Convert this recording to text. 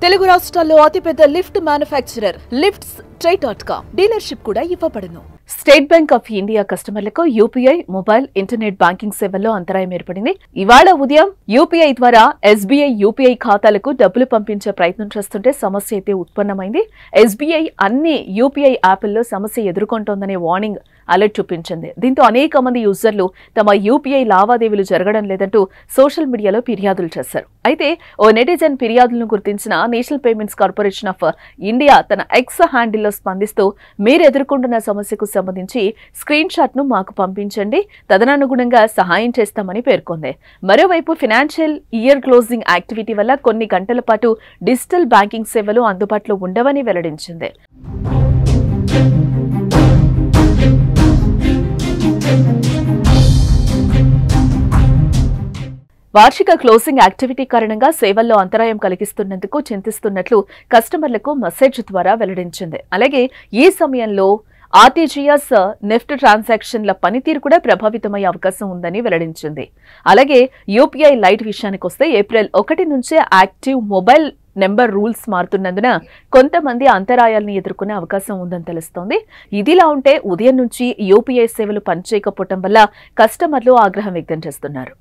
తెలుగు రాష్ట్రాల్లో అతిపెద్ద lift manufacturer లిఫ్ట్స్.com dealership కూడా ఇవ్వబడును. స్టేట్ బ్యాంక్ ఆఫ్ ఇండియా కస్టమర్లకు యూపీఐ మొబైల్ ఇంటర్నెట్ బ్యాంకింగ్ సేవల్లో అంతరాయం ఏర్పడింది. ఇవాళ ఉదయం యూపీఐ ద్వారా ఎస్బీఐ యూపీఐ ఖాతాలకు డబ్బులు పంపించే ప్రయత్నం చేస్తుంటే సమస్య అయితే ఉత్పన్నమైంది. ఎస్బీఐ అన్ని యూపీఐ యాప్ల్లో సమస్య ఎదుర్కొంటోందనే వార్నింగ్ అలర్ట్ చూపించింది. దీంతో అనేక మంది యూజర్లు తమ యూపీఐ లావాదేవీలు జరగడం లేదంటూ సోషల్ మీడియాలో ఫిర్యాదులు చేశారు. అయితే ఓ నెటిజన్ ఫిర్యాదులను గుర్తించిన national payments corporation of India తన ఎక్స్ హ్యాండిల్లో స్పందిస్తూ మీరు ఎదుర్కొంటున్న సమస్యకు సంబంధించి స్క్రీన్ షాట్ ను మాకు పంపించండి, తదనుగుణంగా సహాయం చేస్తామని పేర్కొంది. మరోవైపు ఫైనాన్షియల్ ఇయర్ క్లోజింగ్ యాక్టివిటీ వల్ల కొన్ని గంటల పాటు డిజిటల్ బ్యాంకింగ్ సేవలు అందుబాటులో ఉండవని వెల్లడించింది. వార్షిక క్లోజింగ్ యాక్టివిటీ కారణంగా సేవల్లో అంతరాయం కలిగిస్తున్నందుకు చింతిస్తున్నట్లు కస్టమర్లకు మెసేజ్ ద్వారా వెల్లడించింది. అలాగే ఈ సమయంలో ఆర్టీజీఎస్ నెఫ్ట్ ట్రాన్సాక్షన్ల పనితీరు కూడా ప్రభావితమయ్యే అవకాశం ఉందని వెల్లడించింది. అలాగే యూపీఐ లైట్ విషయానికి వస్తే ఏప్రిల్ 1 నుంచే యాక్టివ్ మొబైల్ నెంబర్ రూల్స్ మారుతున్నందున కొంతమంది అంతరాయాలను ఎదుర్కొనే అవకాశం ఉందని తెలుస్తోంది. ఇదిలా ఉంటే ఉదయం నుంచి యూపీఐ సేవలు పనిచేయకపోవడం వల్ల కస్టమర్లు ఆగ్రహం వ్యక్తం చేస్తున్నారు.